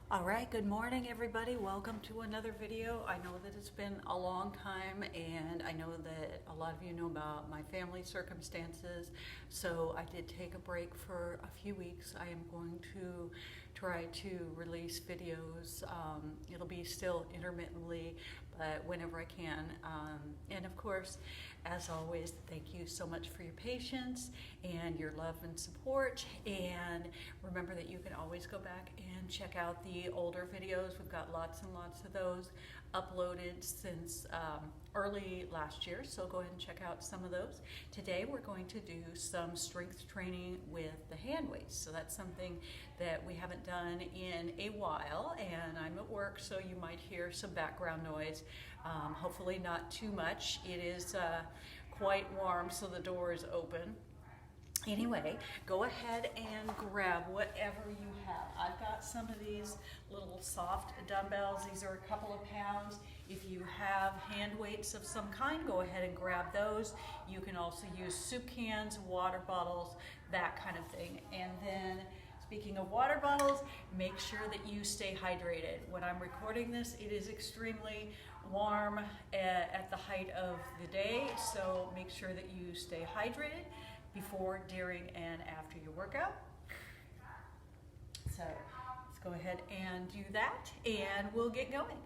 All right, good morning everybody. Welcome to another video. I know that it's been a long time and I know that a lot of you know about my family circumstances. So I did take a break for a few weeks. I am going to try to release videos. It'll be still intermittently, but whenever I can. And of course, as always, thank you so much for your patience and your love and support. And remember that you can always go back and check out the older videos. We've got lots and lots of those uploaded since early last year, so go ahead and check out some of those. Today we're going to do some strength training with the hand weights. So that's something that we haven't done in a while, and I'm at work, so you might hear some background noise. Hopefully not too much. It is quite warm, so the door is open. Anyway, go ahead and grab whatever you have. I've got some of these little soft dumbbells. These are a couple of pounds. If you have hand weights of some kind, go ahead and grab those. You can also use soup cans, water bottles, that kind of thing. And then, speaking of water bottles, make sure that you stay hydrated. When I'm recording this, it is extremely warm at the height of the day, so make sure that you stay hydrated before, during, and after your workout. So let's go ahead and do that and we'll get going.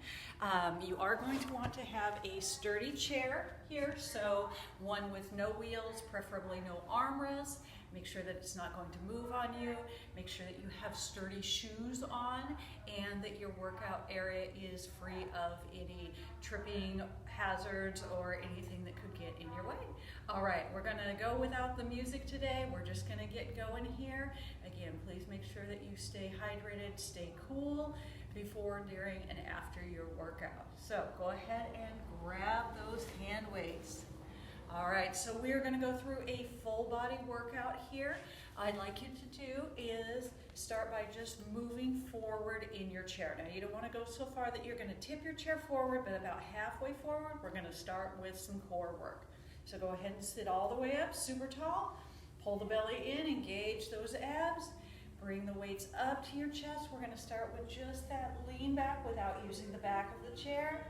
You are going to want to have a sturdy chair here, so one with no wheels, preferably no armrests. Make sure that it's not going to move on you. Make sure that you have sturdy shoes on and that your workout area is free of any tripping hazards or anything that could get in your way. All right, we're gonna go without the music today. We're just gonna get going here. Again, please make sure that you stay hydrated, stay cool before, during, and after your workout. So go ahead and grab those hand weights. All right, so we're gonna go through a full body workout here. I'd like you to do is start by just moving forward in your chair. Now you don't wanna go so far that you're gonna tip your chair forward, but about halfway forward, we're gonna start with some core work. So go ahead and sit all the way up, super tall. Pull the belly in, engage those abs. Bring the weights up to your chest. We're gonna start with just that lean back without using the back of the chair.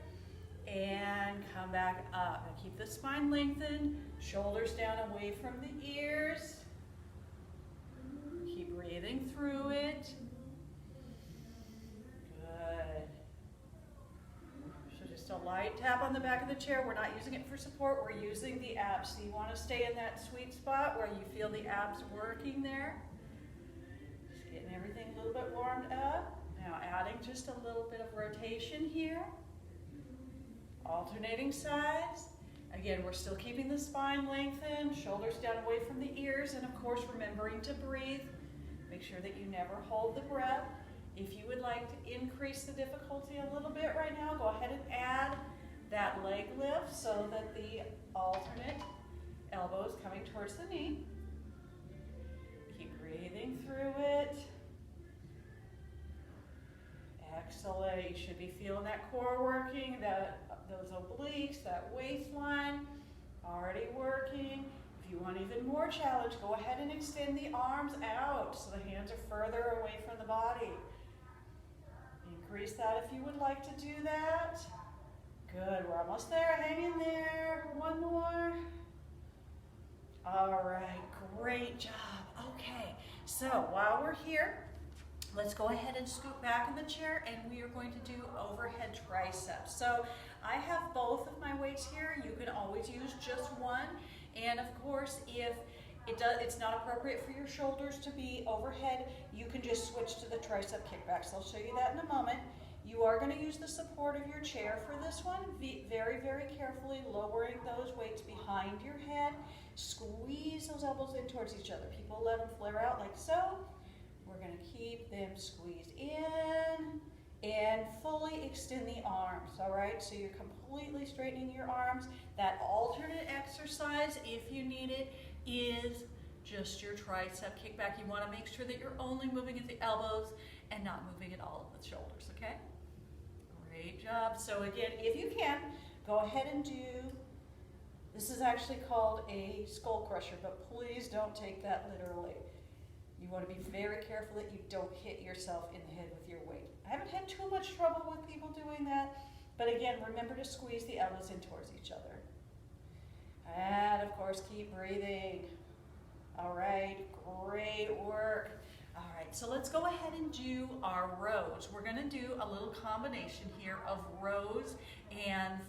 And come back up. Now keep the spine lengthened, shoulders down away from the ears. Keep breathing through it. Good. So just a light tap on the back of the chair. We're not using it for support, we're using the abs. So you want to stay in that sweet spot where you feel the abs working there. Just getting everything a little bit warmed up. Now adding just a little bit of rotation here. Alternating sides. Again, we're still keeping the spine lengthened, shoulders down away from the ears, and of course remembering to breathe. Make sure that you never hold the breath. If you would like to increase the difficulty a little bit right now, go ahead and add that leg lift so that the alternate elbow is coming towards the knee. Keep breathing through it. Excellent. You should be feeling that core working, those obliques, that waistline already working. If you want even more challenge, go ahead and extend the arms out so the hands are further away from the body. Increase that if you would like to do that. Good, we're almost there, hang in there. One more. All right, great job. Okay, so while we're here, let's go ahead and scoot back in the chair and we are going to do overhead triceps. So I have both of my weights here. You can always use just one. And of course, if it's not appropriate for your shoulders to be overhead, you can just switch to the tricep kickbacks. I'll show you that in a moment. You are going to use the support of your chair for this one. Be very, very carefully lowering those weights behind your head. Squeeze those elbows in towards each other. People let them flare out like so. We're going to keep them squeezed in and fully extend the arms, all right? So you're completely straightening your arms. That alternate exercise, if you need it, is just your tricep kickback. You want to make sure that you're only moving at the elbows and not moving at all of the shoulders, okay? Great job. So again, if you can, go ahead and do, this is actually called a skull crusher, but please don't take that literally. You want to be very careful that you don't hit yourself in the head with your weight. I haven't had too much trouble with people doing that. But again, remember to squeeze the elbows in towards each other. And of course, keep breathing. All right, great work. All right, so let's go ahead and do our rows. We're gonna do a little combination here of rows and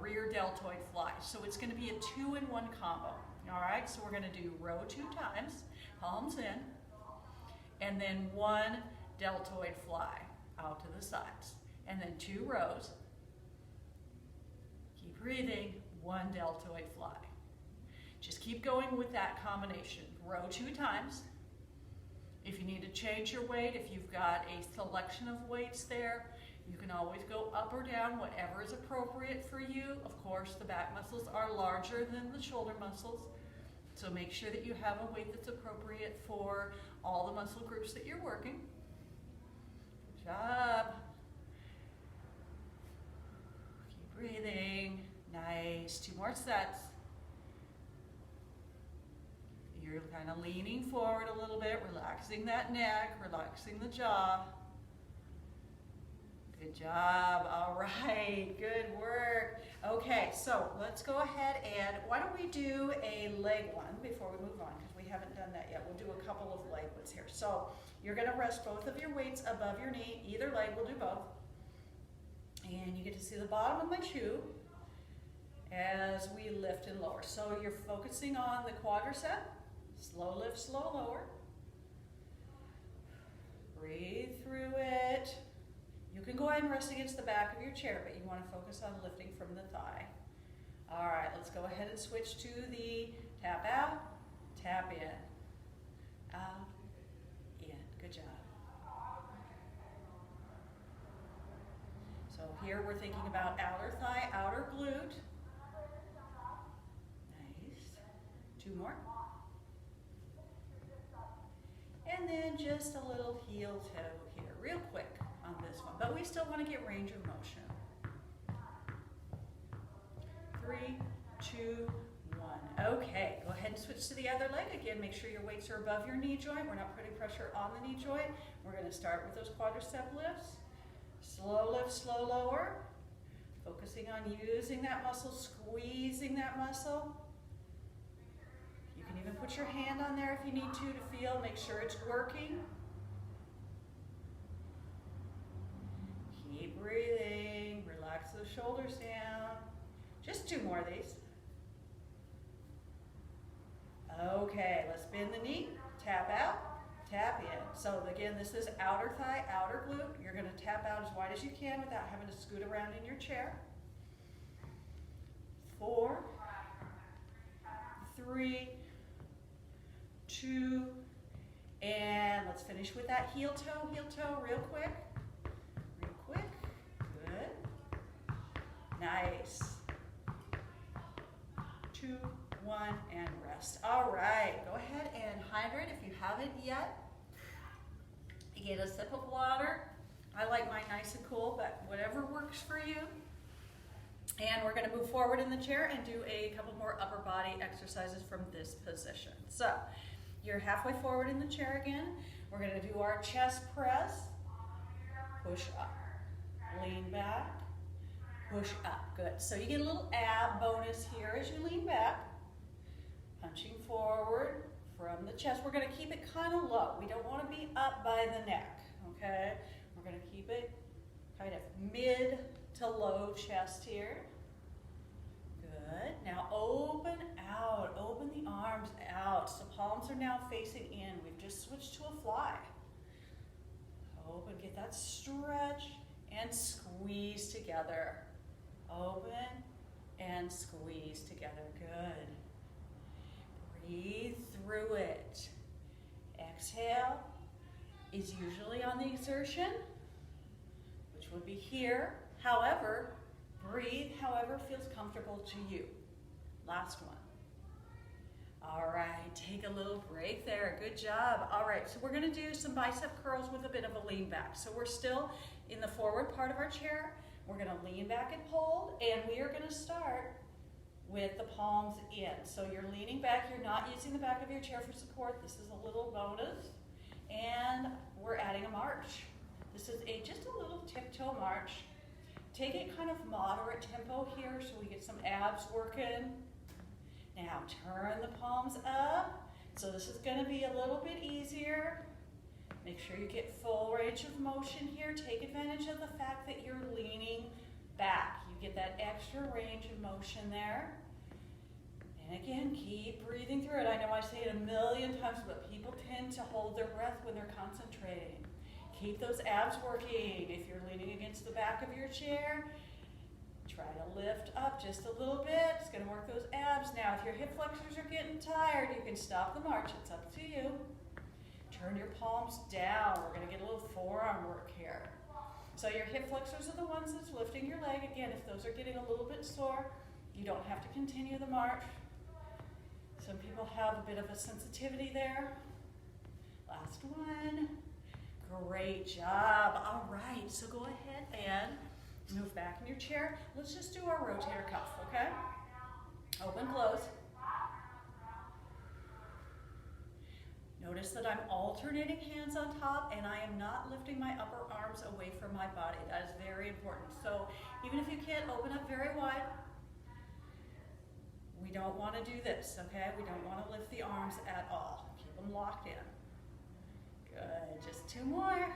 rear deltoid flies. So it's gonna be a 2-in-1 combo. All right, so we're gonna do row 2 times, palms in, and then 1 deltoid fly out to the sides. And then 2 rows. Keep breathing, 1 deltoid fly. Just keep going with that combination. Row 2 times. If you need to change your weight, if you've got a selection of weights there, you can always go up or down, whatever is appropriate for you. Of course, the back muscles are larger than the shoulder muscles, so make sure that you have a weight that's appropriate for all the muscle groups that you're working. Good job. Keep breathing. Nice. 2 more sets. You're kind of leaning forward a little bit, relaxing that neck, relaxing the jaw. Good job. All right. Good work. Okay, so let's go ahead and why don't we do a leg one before we move on, because we haven't done that yet. We'll do a couple of leg ones here. So you're going to rest both of your weights above your knee. Either leg, we'll do both. And you get to see the bottom of my shoe as we lift and lower. So you're focusing on the quadricep. Slow lift, slow lower. Breathe through it. You can go ahead and rest against the back of your chair, but you want to focus on lifting from the thigh. All right, let's go ahead and switch to the tap out, tap in, out, in. Good job. So here we're thinking about outer thigh, outer glute. Nice. 2 more. And then just a little heel toe here, real quick on this one. But we still want to get range of motion. 3, 2, 1. Okay, go ahead and switch to the other leg. Again, make sure your weights are above your knee joint. We're not putting pressure on the knee joint. We're going to start with those quadricep lifts. Slow lift, slow lower. Focusing on using that muscle, squeezing that muscle. You can even put your hand on there if you need to feel, make sure it's working. Keep breathing, relax those shoulders down. Just 2 more of these. Okay, let's bend the knee, tap out, tap in. So again, this is outer thigh, outer glute. You're going to tap out as wide as you can without having to scoot around in your chair. 4, 3, 2, and let's finish with that heel toe real quick. Real quick. Good. Nice. 2, 1, and rest. All right, go ahead and hydrate if you haven't yet. Get a sip of water. I like mine nice and cool, but whatever works for you. And we're going to move forward in the chair and do a couple more upper body exercises from this position. So you're halfway forward in the chair again. We're going to do our chest press. Push up. Lean back. Push up. Good. So you get a little ab bonus here as you lean back. Punching forward from the chest. We're going to keep it kind of low. We don't want to be up by the neck. Okay? We're going to keep it kind of mid to low chest here. Good. Now open out. Open the arms out. So palms are now facing in. We've just switched to a fly. Open. Get that stretch and squeeze together. Open and squeeze together. Good. Breathe through it. Exhale is usually on the exertion, which would be here. However, breathe however feels comfortable to you. Last one. All right, take a little break there. Good job. All right, so we're going to do some bicep curls with a bit of a lean back. So we're still in the forward part of our chair. We're going to lean back and hold, and we are going to start with the palms in. So you're leaning back. You're not using the back of your chair for support. This is a little bonus. And we're adding a march. This is just a little tiptoe march. Take it kind of moderate tempo here so we get some abs working. Now turn the palms up. So this is going to be a little bit easier. Make sure you get full range of motion here. Take advantage of the fact that you're leaning back. You get that extra range of motion there. And again, keep breathing through it. I know I say it a million times, but people tend to hold their breath when they're concentrating. Keep those abs working. If you're leaning against the back of your chair, try to lift up just a little bit. It's going to work those abs. Now, if your hip flexors are getting tired, you can stop the march. It's up to you. Turn your palms down. We're going to get a little forearm work here. So your hip flexors are the ones that's lifting your leg. Again, if those are getting a little bit sore, you don't have to continue the march. Some people have a bit of a sensitivity there. Last one. Great job. All right, so go ahead and move back in your chair. Let's just do our rotator cuff, okay? Open, close. Notice that I'm alternating hands on top and I am not lifting my upper arms away from my body. That is very important. So even if you can't open up very wide, we don't want to do this, okay? We don't want to lift the arms at all. Keep them locked in. Good, just two more.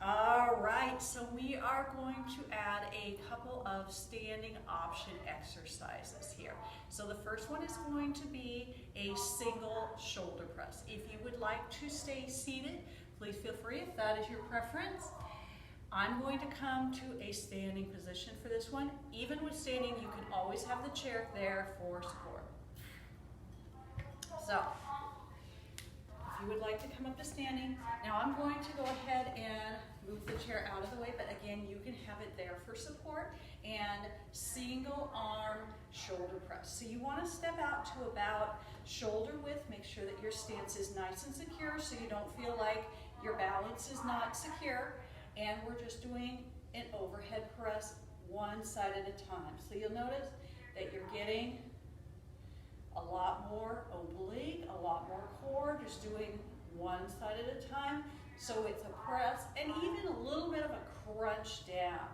All right, so we are going to add a couple of standing option exercises here. So the first one is going to be a single shoulder press. If you would like to stay seated, please feel free if that is your preference. I'm going to come to a standing position for this one. Even with standing, you can always have the chair there for support. So, if you would like to come up to standing, now I'm going to go ahead and move the chair out of the way, but again, you can have it there for support. And single arm shoulder press. So you want to step out to about shoulder width. Make sure that your stance is nice and secure so you don't feel like your balance is not secure. And we're just doing an overhead press one side at a time. So you'll notice that you're getting a lot more oblique, a lot more core, just doing one side at a time. So it's a press and even a little bit of a crunch down.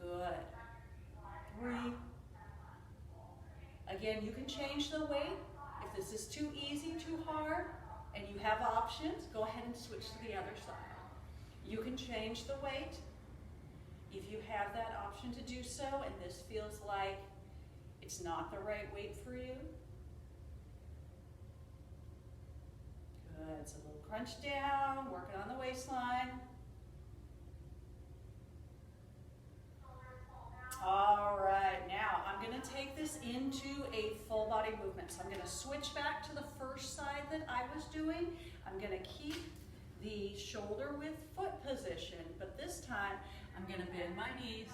Good. 3. Again, you can change the weight. If this is too easy, too hard, and you have options, go ahead and switch to the other side. You can change the weight if you have that option to do so, and this feels like it's not the right weight for you. Good, so a little crunch down, working on the waistline. All right, now I'm going to take this into a full body movement. So I'm going to switch back to the first side that I was doing. I'm going to keep the shoulder width foot position, but this time I'm going to bend my knees,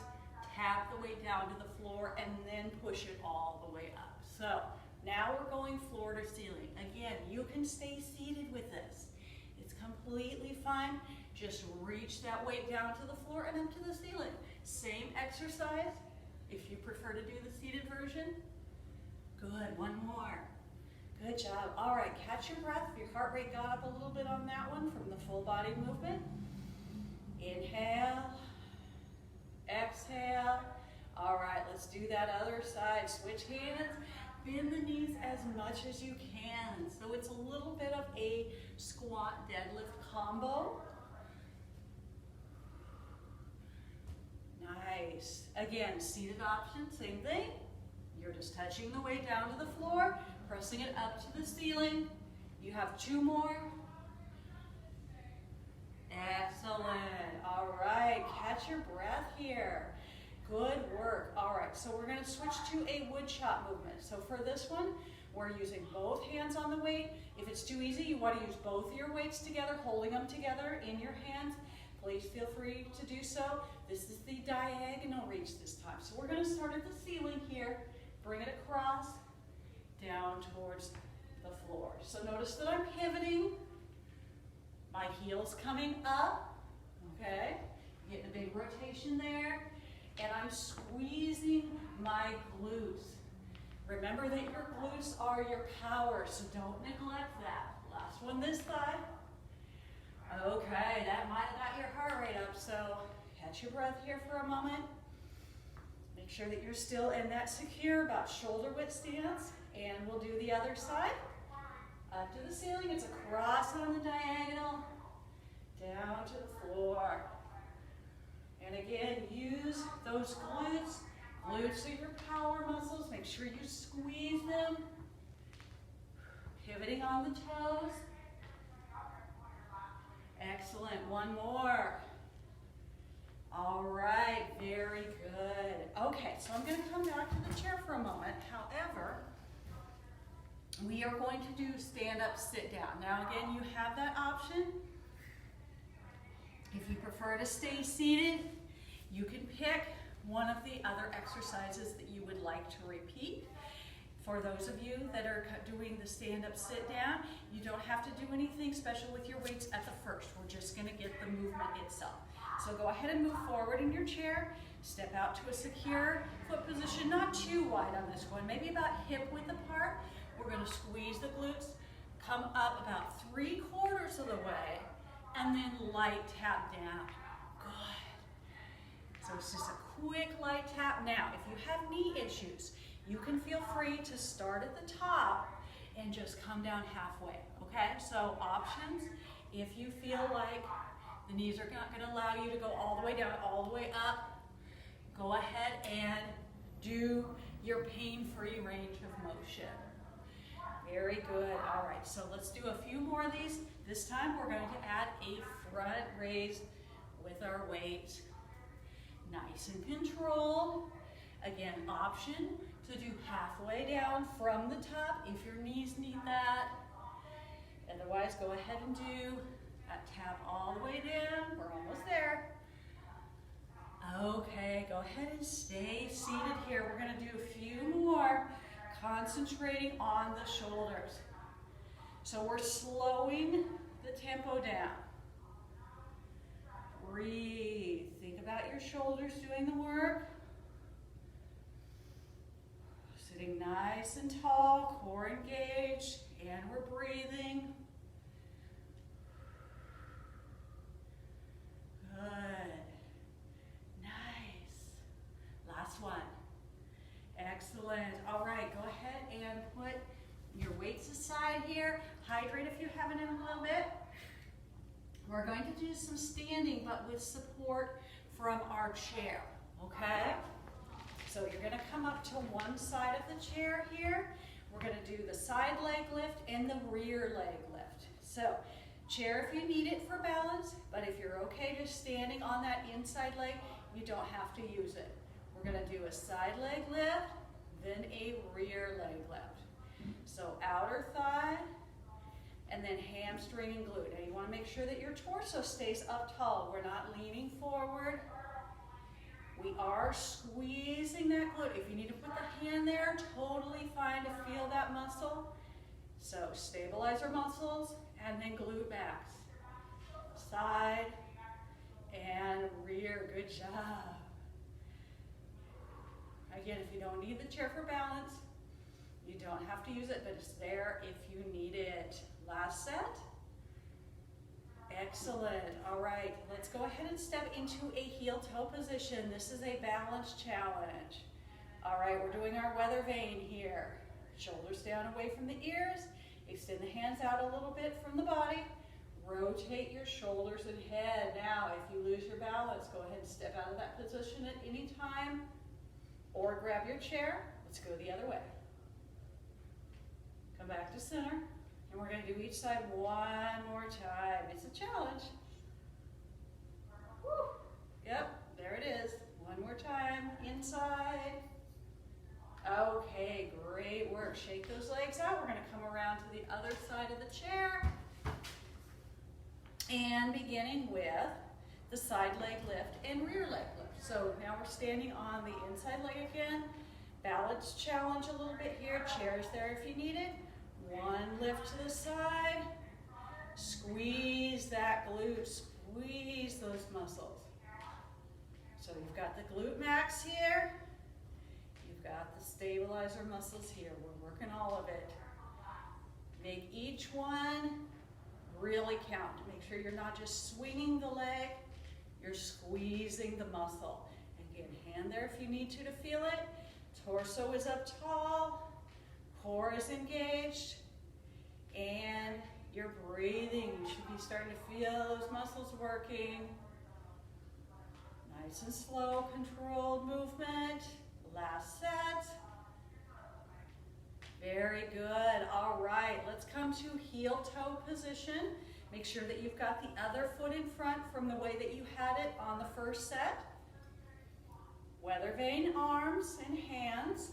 tap the weight down to the floor, and then push it all the way up. So now we're going floor to ceiling. Again, you can stay seated with this. It's completely fine. Just reach that weight down to the floor and up to the ceiling. Same exercise if you prefer to do the seated version. Good, one more. Good job. All right, catch your breath. If your heart rate got up a little bit on that one from the full body movement. Inhale, exhale. All right, let's do that other side. Switch hands, bend the knees as much as you can. So it's a little bit of a squat deadlift combo. Nice. Again, seated option, same thing. You're just touching the weight down to the floor, pressing it up to the ceiling. You have 2 more. Excellent. All right, catch your breath here. Good work. All right, so we're going to switch to a wood chop movement. So for this one, we're using both hands on the weight. If it's too easy, you want to use both your weights together, holding them together in your hands. Please feel free to do so. This is the diagonal reach this time. So we're going to start at the ceiling here, bring it across, down towards the floor. So notice that I'm pivoting, my heels coming up, okay? Getting a big rotation there, and I'm squeezing my glutes. Remember that your glutes are your power, so don't neglect that. Last one this side. Okay, that might have got Catch your breath here for a moment. Make sure that you're still in that secure, about shoulder width stance. And we'll do the other side. Up to the ceiling, it's a cross on the diagonal, down to the floor. And again, use those glutes. Glutes are your power muscles. Make sure you squeeze them. Pivoting on the toes. Excellent, one more. All right, very good. Okay, so I'm gonna come back to the chair for a moment. However, we are going to do stand up, sit down. Now again, you have that option. If you prefer to stay seated, you can pick one of the other exercises that you would like to repeat. For those of you that are doing the stand up, sit down, you don't have to do anything special with your weights at the first. We're just gonna get the movement itself. So go ahead and move forward in your chair, step out to a secure foot position, not too wide on this one, maybe about hip width apart. We're gonna squeeze the glutes, come up about 3/4 of the way, and then light tap down. Good. So it's just a quick light tap. Now, if you have knee issues, you can feel free to start at the top and just come down halfway, okay? So options, if you feel like the knees are not gonna allow you to go all the way down, all the way up, go ahead and do your pain-free range of motion. Very good, all right, so let's do a few more of these. This time we're going to add a front raise with our weight. Nice and controlled. Again, option to do halfway down from the top if your knees need that. Otherwise, go ahead and do that tap all the way down. We're almost there. Okay, go ahead and stay seated here. We're gonna do a few more, concentrating on the shoulders. So we're slowing the tempo down. Breathe. Think about your shoulders doing the work. Sitting nice and tall, core engaged, and we're breathing. Good. Nice. Last one. Excellent. All right, go ahead and put your weights aside here. Hydrate if you haven't in a little bit. We're going to do some standing, but with support from our chair, okay? So you're gonna come up to one side of the chair here. We're gonna do the side leg lift and the rear leg lift. So, chair if you need it for balance, but if you're okay just standing on that inside leg, you don't have to use it. We're gonna do a side leg lift, then a rear leg lift. So outer thigh, and then hamstring and glute. Now you wanna make sure that your torso stays up tall. We're not leaning forward. We are squeezing that glute. If you need to put the hand there, totally fine to feel that muscle. So stabilizer muscles and then glute backs. Side and rear, good job. Again, if you don't need the chair for balance, you don't have to use it, but it's there if you need it. Last set. Excellent. All right, let's go ahead and step into a heel-toe position. This is a balance challenge. All right, we're doing our weather vane here. Shoulders down away from the ears. Extend the hands out a little bit from the body. Rotate your shoulders and head. Now, if you lose your balance, go ahead and step out of that position at any time or grab your chair. Let's go the other way. Come back to center. And we're going to do each side one more time. It's a challenge. Woo. Yep, there it is. One more time, inside. Okay, great work. Shake those legs out. We're going to come around to the other side of the chair. And beginning with the side leg lift and rear leg lift. So now we're standing on the inside leg again. Balance challenge a little bit here. Chairs there if you need it. One lift to the side, squeeze that glute, squeeze those muscles. So you've got the glute max here, you've got the stabilizer muscles here. We're working all of it. Make each one really count. Make sure you're not just swinging the leg, you're squeezing raising the muscle. Again, hand there if you need to feel it. Torso is up tall, core is engaged, and you're breathing. You should be starting to feel those muscles working. Nice and slow, controlled movement. Last set. Very good. All right, let's come to heel-toe position. Make sure that you've got the other foot in front from the way that you had it on the first set. Weather vane arms and hands,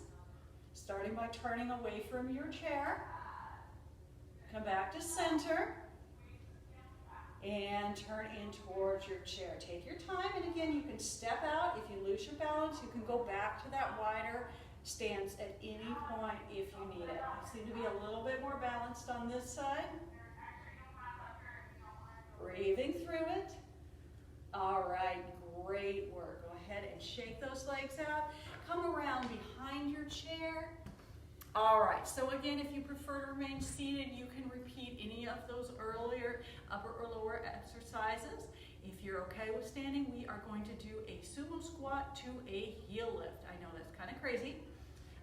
starting by turning away from your chair. Come back to center and turn in towards your chair. Take your time, and again, you can step out. If you lose your balance, you can go back to that wider stance at any point if you need it. I seem to be a little bit more balanced on this side. Breathing through it. All right, great work. Go ahead and shake those legs out. Come around behind your chair. All right, so again, if you prefer to remain seated, you can repeat any of those earlier upper or lower exercises. If you're okay with standing, we are going to do a sumo squat to a heel lift. I know that's kind of crazy.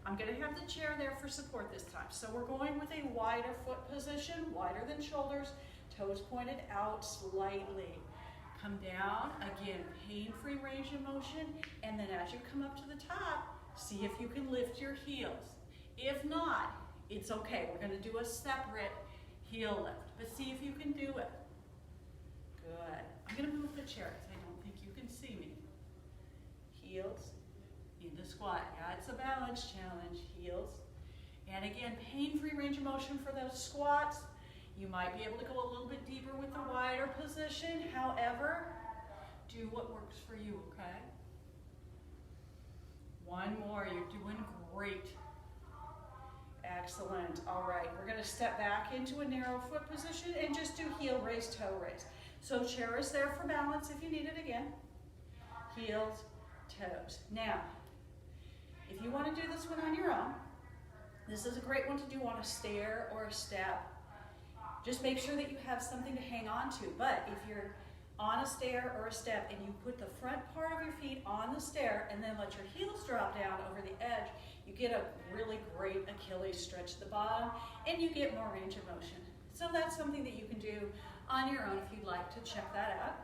I'm going to have the chair there for support this time. So we're going with a wider foot position, wider than shoulders, toes pointed out slightly. Come down, again, pain-free range of motion, and then as you come up to the top, see if you can lift your heels. If not, it's okay. We're going to do a separate heel lift, but see if you can do it. Good. I'm going to move the chair because I don't think you can see me. Heels into squat. Yeah, it's a balance challenge. Heels. And again, pain-free range of motion for those squats. You might be able to go a little bit deeper with the wider position. However, do what works for you, okay? One more. You're doing great. Excellent. All right, we're going to step back into a narrow foot position and just do heel raise, toe raise. So chair is there for balance if you need it again. Heels, toes. Now, if you want to do this one on your own, this is a great one to do on a stair or a step. Just make sure that you have something to hang on to. But if you're on a stair or a step and you put the front part of your feet on the stair and then let your heels drop down over the edge, you get a really great Achilles stretch at the bottom and you get more range of motion. So that's something that you can do on your own if you'd like to check that out.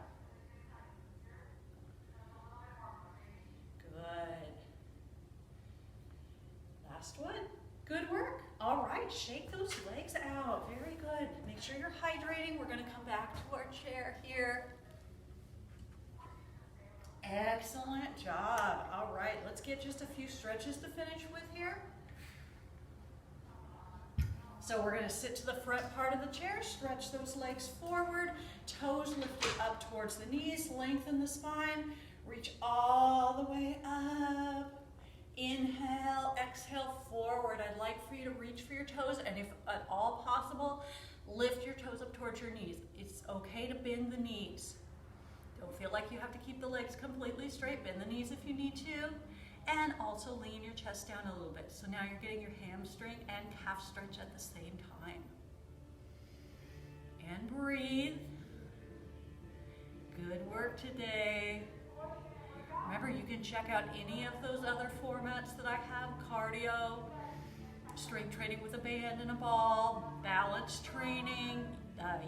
Good. Last one. Good work. All right, shake those legs out. Very good. Make sure you're hydrating. We're going to come back to our chair here. Excellent job. All right, let's get just a few stretches to finish with here. So we're going to sit to the front part of the chair, stretch those legs forward, toes lifted up towards the knees, lengthen the spine, reach all the way up. Inhale, exhale, forward. I'd like for you to reach for your toes, and if at all possible, lift your toes up towards your knees. It's okay to bend the knees. Don't feel like you have to keep the legs completely straight. Bend the knees if you need to, and also lean your chest down a little bit. So now you're getting your hamstring and calf stretch at the same time. And breathe. Good work today. Remember, you can check out any of those other formats that I have: cardio, strength training with a band and a ball, balance training,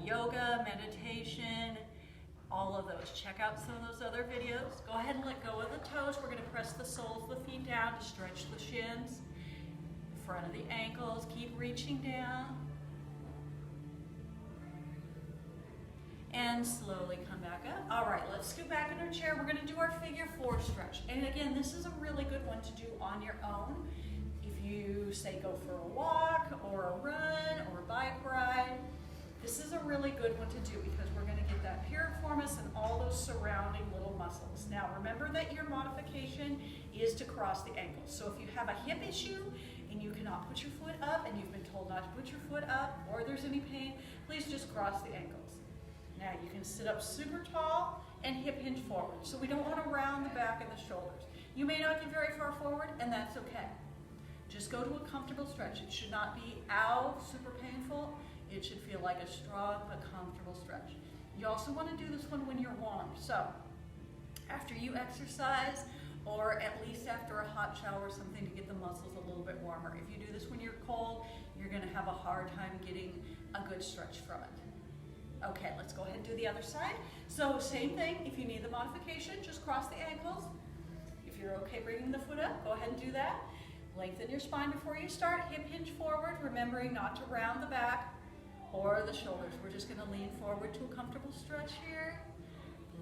yoga, meditation, all of those. Check out some of those other videos. Go ahead and let go of the toes. We're going to press the soles of the feet down to stretch the shins, front of the ankles. Keep reaching down. And slowly come back up. All right, let's scoot back in our chair. We're going to do our figure four stretch. And again, this is a really good one to do on your own. If you say go for a walk or a run or a bike ride, this is a really good one to do because we're going to get that piriformis and all those surrounding little muscles. Now, remember that your modification is to cross the ankles. So if you have a hip issue and you cannot put your foot up and you've been told not to put your foot up or there's any pain, please just cross the ankles. Now you can sit up super tall and hip hinge forward. So we don't want to round the back and the shoulders. You may not get very far forward, and that's okay. Just go to a comfortable stretch. It should not be super painful. It should feel like a strong but comfortable stretch. You also want to do this one when you're warm. So after you exercise, or at least after a hot shower or something to get the muscles a little bit warmer. If you do this when you're cold, you're gonna have a hard time getting a good stretch from it. Okay, let's go ahead and do the other side. So same thing, if you need the modification, just cross the ankles. If you're okay bringing the foot up, go ahead and do that. Lengthen your spine before you start, hip hinge forward, remembering not to round the back or the shoulders. We're just gonna lean forward to a comfortable stretch here.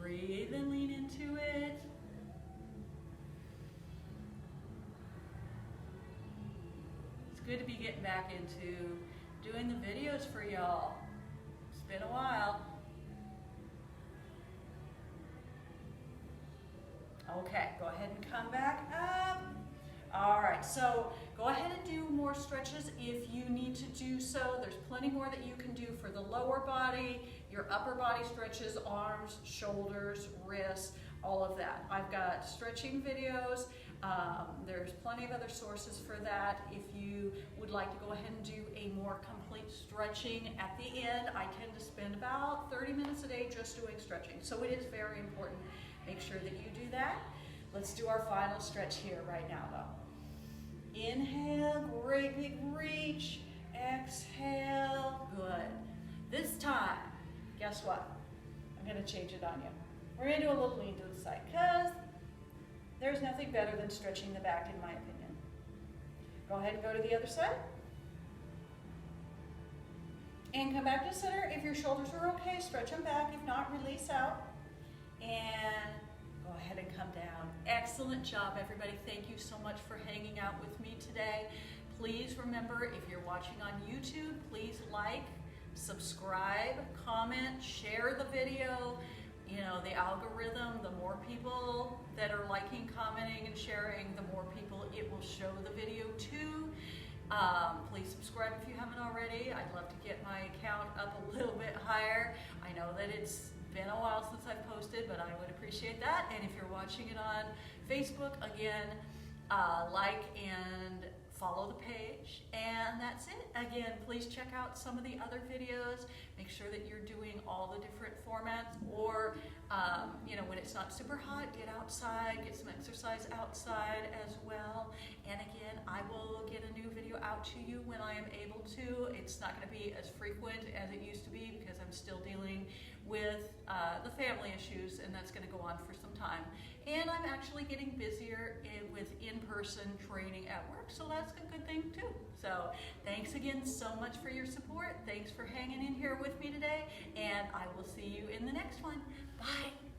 Breathe and lean into it. It's good to be getting back into doing the videos for y'all. It's been a while. Okay, go ahead and come back up. All right, so go ahead and do more stretches if you need to do so. There's plenty more that you can do for the lower body, your upper body stretches, arms, shoulders, wrists, all of that. I've got stretching videos. There's plenty of other sources for that. If you would like to go ahead and do a more complete stretching at the end, I tend to spend about 30 minutes a day just doing stretching. So it is very important. Make sure that you do that. Let's do our final stretch here right now though. Inhale, great big reach. Exhale, good. This time, guess what? I'm gonna change it on you. We're gonna do a little lean to the side because there's nothing better than stretching the back in my opinion. Go ahead and go to the other side. And come back to center. If your shoulders are okay, stretch them back. If not, release out. And go ahead and come down. Excellent job, everybody. Thank you so much for hanging out with me today. Please remember, if you're watching on YouTube, please like, subscribe, comment, share the video. You know, the algorithm, the more people that are liking, commenting, and sharing, the more people it will show the video to. Please subscribe if you haven't already. I'd love to get my account up a little bit higher. I know that it's been a while since I've posted, but I would appreciate that. And if you're watching it on Facebook, again, like and follow the page. And that's it. Again, please check out some of the other videos. Make sure that you're doing all the different formats, or you know, when it's not super hot, get outside, get some exercise outside as well. And again, I will get a new video out to you when I am able to. It's not going to be as frequent as it used to be because I'm still dealing with the family issues, and that's going to go on for some time. And I'm actually getting busier with in-person training at work, so that's a good thing too. So thanks again so much for your support. Thanks for hanging in here with me today, and I will see you in the next one. Bye.